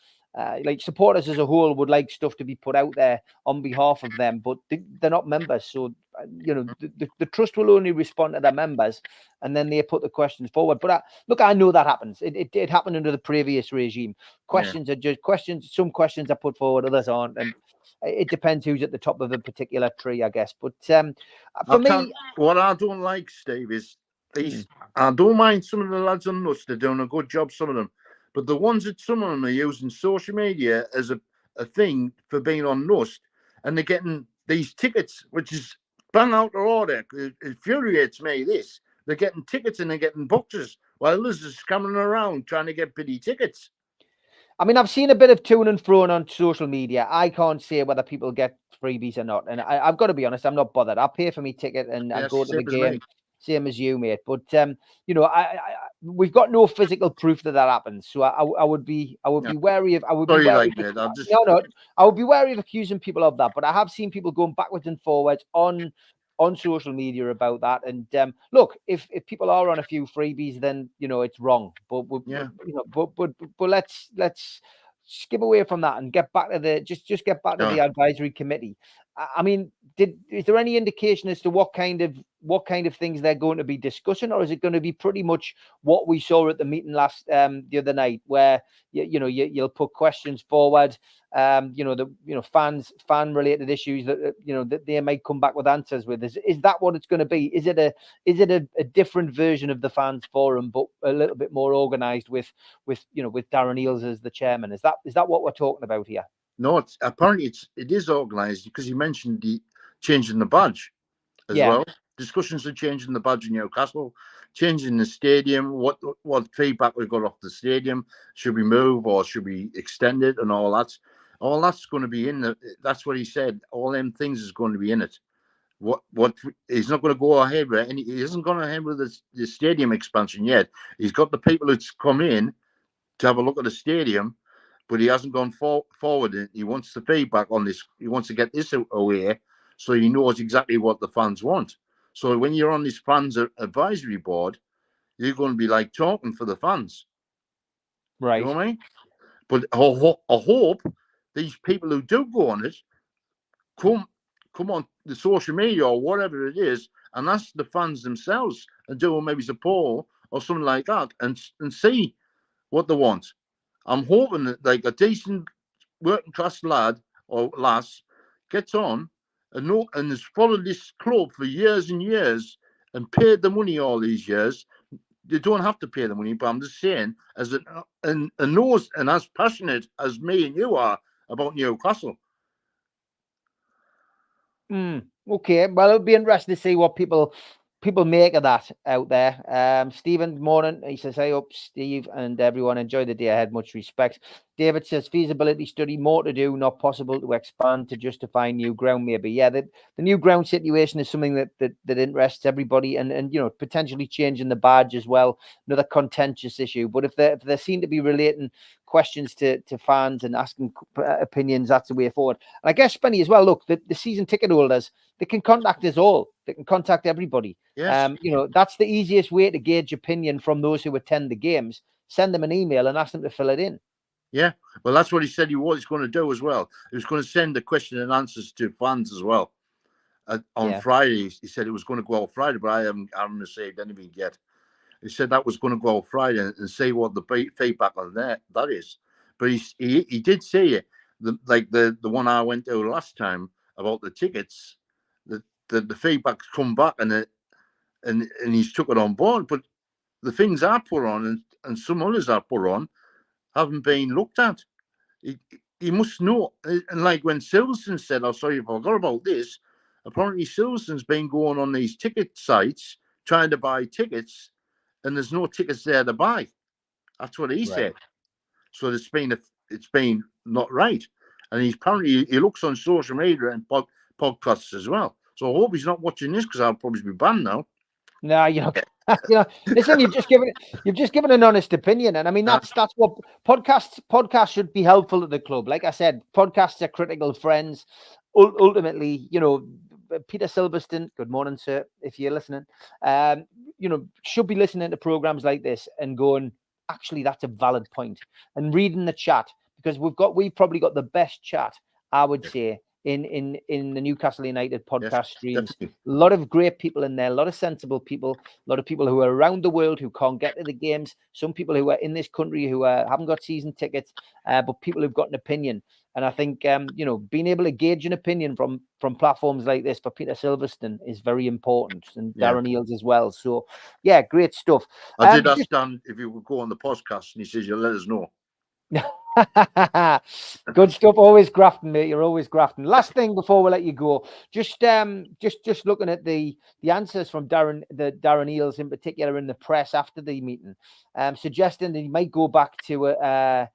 Like supporters as a whole would like stuff to be put out there on behalf of them, but they're not members. So, you know, the trust will only respond to their members, and then they put the questions forward. But look, I know that happens. It happened under the previous regime. Questions are just questions. Some questions are put forward, others aren't, and it depends who's at the top of a particular tree, I guess. But for me, what I don't like, Steve, is these. I don't mind some of the lads on NUST. They're doing a good job, some of them. But the ones that some of them are using social media as a thing for being on NUST, and they're getting these tickets, which is bang out of order. It infuriates me, this. They're getting tickets and they're getting boxes, while others are scammering around trying to get pity tickets. I mean, I've seen a bit of to and fro on social media. I can't say whether people get freebies or not. And I've got to be honest, I'm not bothered. I'll pay for my ticket and I'll go to the game. Same as you, mate. But you know, we've got no physical proof that happens. So I would be wary of. I would be wary. I would be wary of accusing people of that. But I have seen people going backwards and forwards on social media about that. And look, if people are on a few freebies, then you know it's wrong. But let's skip away from that and get back to the just get back to the advisory committee. I mean, is there any indication as to what kind of things they're going to be discussing, or is it going to be pretty much what we saw at the meeting the other night, where you'll put questions forward, fan related issues that they might come back with answers with? Is that what it's going to be? Is it a different version of the fans forum, but a little bit more organized with Darren Eales as the chairman? Is that what we're talking about here? No, it is organised, because you mentioned the changing the badge as well. Discussions are changing the badge in Newcastle, changing the stadium. What feedback we got off the stadium? Should we move or should we extend it and all that? All that's going to be in that's what he said. All them things is going to be in it. What he's not going to go ahead with, and he hasn't gone ahead with the stadium expansion yet. He's got the people that's come in to have a look at the stadium, but he hasn't gone forward. He wants the feedback on this. He wants to get this away so he knows exactly what the fans want. So when you're on this fans advisory board, you're going to be like talking for the fans. Right. You know what I mean? But I hope these people who do go on it come on the social media or whatever it is and ask the fans themselves and do maybe a poll or something like that and see what they want. I'm hoping that like a decent working class lad or lass gets on and has followed this club for years and years and paid the money all these years. They don't have to pay the money, but I'm just saying, and knows and as passionate as me and you are about Newcastle. Okay, well, it'll be interesting to see what people make of that out there. Stephen, morning. He says, "Hey up, Steve, and everyone. Enjoy the day ahead. Much respect." David says, "Feasibility study, more to do, not possible to expand to justify new ground, maybe." Yeah, the new ground situation is something that interests everybody, and potentially changing the badge as well, another contentious issue. But if they seem to be relating questions to fans and asking opinions, that's the way forward. And I guess, Spenny, as well, look, the season ticket holders, they can contact us all. They can contact everybody. Yes. That's the easiest way to gauge opinion from those who attend the games. Send them an email and ask them to fill it in. Yeah, well, that's what he said he was going to do as well. He was going to send the question and answers to fans as well. On Friday, he said it was going to go out Friday, but I haven't received anything yet. He said that was going to go out Friday and see what the feedback on that is. But he did say it, the one I went to last time about the tickets, the feedback's come back and he's took it on board. But the things I put on and some others I put on haven't been looked at. He must know. And like when Silverstone said, "Oh, sorry, I forgot about this," apparently Silverstone's been going on these ticket sites trying to buy tickets, and there's no tickets there to buy. That's what he said. So it's been not right. And he looks on social media and podcasts as well. So I hope he's not watching this because I'll probably be banned now. No, listen, you've just given an honest opinion, and I mean that's what podcasts should be helpful to the club. Like I said, podcasts are critical friends. Ultimately, Peter Silverstone, good morning, sir, if you're listening, should be listening to programs like this and going, actually, that's a valid point, and reading the chat, because we've probably got the best chat, I would say, in the Newcastle United podcast streams. Definitely. A lot of great people in there, a lot of sensible people, a lot of people who are around the world who can't get to the games, some people who are in this country who haven't got season tickets, but people who've got an opinion. And I think being able to gauge an opinion from platforms like this for Peter Silverstone is very important, and Darren Eales as well. So yeah, great stuff. I did ask Dan if he would go on the podcast, and he says you'll let us know. Good stuff. Always grafting, mate. You're always grafting. Last thing before we let you go, just looking at the answers from Darren Eales in particular in the press after the meeting, suggesting that he might go back to a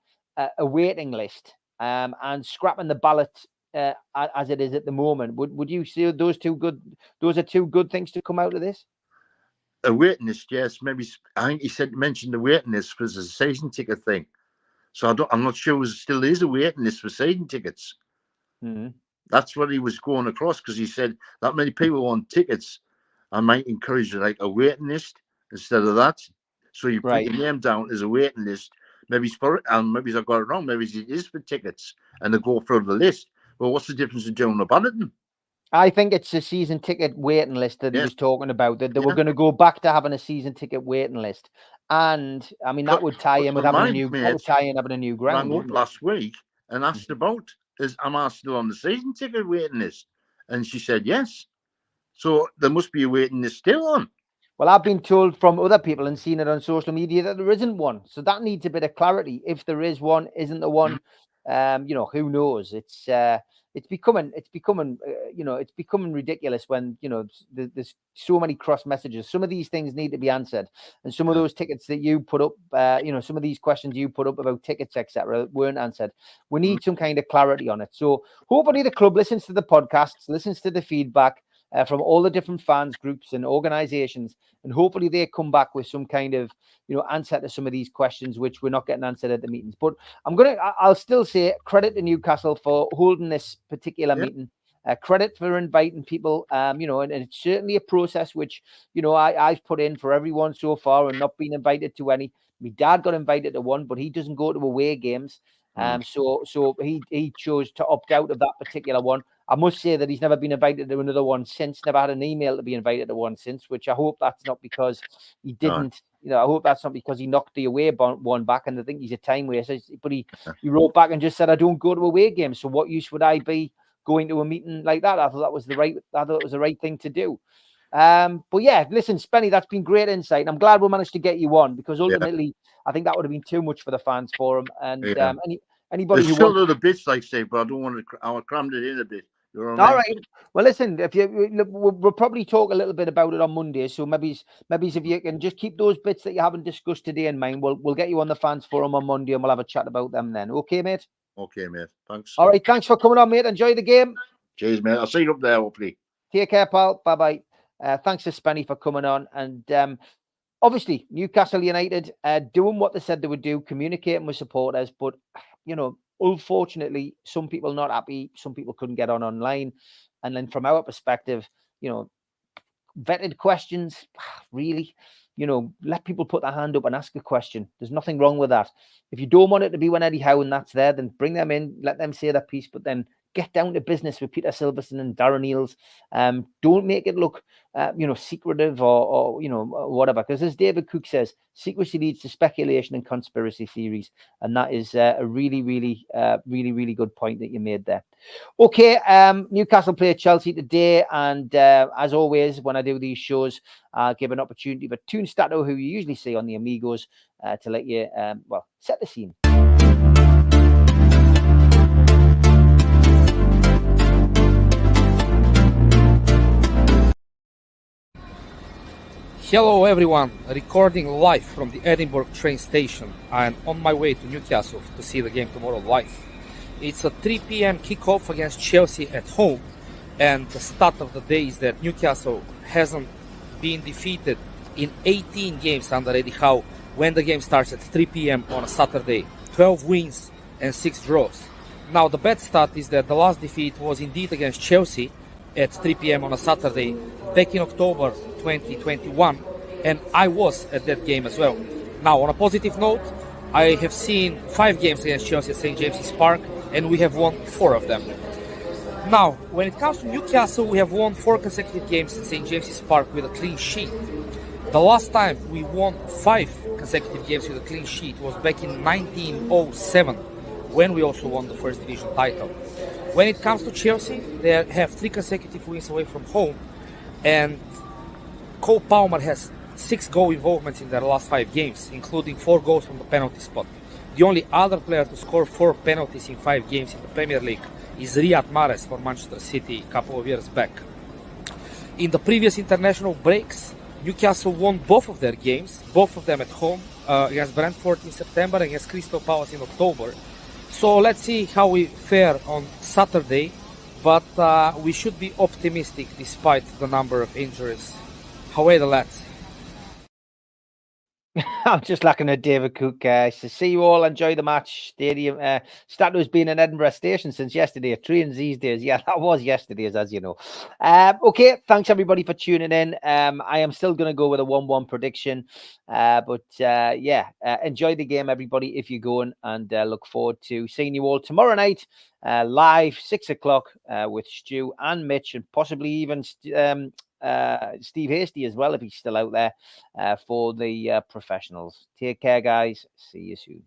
waiting list and scrapping the ballot as it is at the moment. Would you see those are two good things to come out of this? A waiting list, yes. Maybe I think he mentioned the waiting list for the season ticket thing. So I'm not sure there still is a waiting list for season tickets. Mm-hmm. That's what he was going across, because he said that many people want tickets. I might encourage like a waiting list instead of that. So you put your name down as a waiting list. Maybe it's for it, and maybe I got it wrong. Maybe it is for tickets, and they go through the list. Well, what's the difference in doing the balloting? I think it's a season ticket waiting list that he was talking about, that they were going to go back to having a season ticket waiting list. And I mean, that would tie in with having a new ground. Rang up last week and asked about, am I still on the season ticket waiting list? And she said yes. So there must be a waiting list still on. Well, I've been told from other people and seen it on social media that there isn't one. So that needs a bit of clarity. If there is one, isn't there one? Who knows? It's becoming ridiculous when there's so many cross messages. Some of these things need to be answered, and some of those tickets that you put up, some of these questions you put up about tickets, etc., weren't answered. We need some kind of clarity on it. So hopefully the club listens to the podcasts, listens to the feedback from all the different fans groups and organizations, and hopefully they come back with some kind of answer to some of these questions which we're not getting answered at the meetings. But I'll still say credit to Newcastle for holding this particular meeting. credit for inviting people, and it's certainly a process which, I've put in for everyone so far and not been invited to any. My dad got invited to one, but he doesn't go to away games. So he chose to opt out of that particular one. I must say that he's never been invited to another one since, never had an email to be invited to one since, which I hope that's not because he didn't, I hope that's not because he knocked the away one back and I think he's a time waster. But he wrote back and just said, I don't go to away games. So what use would I be going to a meeting like that? I thought it was the right thing to do. But yeah, listen, Spenny, that's been great insight. I'm glad we managed to get you on because ultimately I think that would have been too much for the fans forum. And anybody There's who still wants other bits, like say, but I don't want to. I crammed it in a bit. You know what I all mean? right. Well, listen, if we'll probably talk a little bit about it on Monday. So maybe if you can just keep those bits that you haven't discussed today in mind, we'll get you on the fans forum on Monday and we'll have a chat about them then. Okay, mate? Okay, mate. Thanks. All right. Thanks for coming on, mate. Enjoy the game. Cheers, mate. I'll see you up there, hopefully. Take care, pal. Bye-bye. Thanks to Spenny for coming on. And obviously, Newcastle United doing what they said they would do, communicating with supporters. But, unfortunately, some people not happy. Some people couldn't get online. And then from our perspective, vetted questions, really, let people put their hand up and ask a question. There's nothing wrong with that. If you don't want it to be when Eddie Howe and that's there, then bring them in, let them say their piece, but then get down to business with Peter Silverstone and Darren Eales. Don't make it look, secretive or whatever. Because as David Cook says, secrecy leads to speculation and conspiracy theories. And that is a really, really, really good point that you made there. Okay, Newcastle play Chelsea today. And as always, when I do these shows, I'll give an opportunity for Toon Stato, who you usually see on the Amigos, to let you, set the scene. Hello everyone, recording live from the Edinburgh train station. I'm on my way to Newcastle to see the game tomorrow live. It's a 3 p.m. kickoff against Chelsea at home, and the start of the day is that Newcastle hasn't been defeated in 18 games under Eddie Howe when the game starts at 3 p.m. on a Saturday. 12 wins and 6 draws. Now the bad start is that the last defeat was indeed against Chelsea at 3 p.m. on a Saturday back in October 2021, and I was at that game as well. Now, on a positive note, I have seen 5 games against Chelsea at St. James's Park, and we have won 4 of them. Now, when it comes to Newcastle, we have won 4 consecutive games at St. James's Park with a clean sheet. The last time we won 5 consecutive games with a clean sheet was back in 1907, when we also won the First Division title. When it comes to Chelsea, they have 3 consecutive wins away from home, and Cole Palmer has 6 goal involvements in their last 5 games, including 4 goals from the penalty spot. The only other player to score 4 penalties in 5 games in the Premier League is Riyad Mahrez for Manchester City a couple of years back. In the previous international breaks, Newcastle won both of their games, both of them at home, against Brentford in September and against Crystal Palace in October. So let's see how we fare on Saturday, but we should be optimistic despite the number of injuries. Away the lads. I'm just looking at David Cook. So see you all. Enjoy the match. Stadium. Stato's been in Edinburgh Station since yesterday. Trains these days. Yeah, that was yesterday's, as you know. Okay, thanks everybody for tuning in. I am still going to go with a 1-1 prediction. Enjoy the game, everybody, if you're going, and look forward to seeing you all tomorrow night, live 6 o'clock with Stu and Mitch, and possibly even Steve Hasty as well, if he's still out there, for the professionals. Take care, guys. See you soon.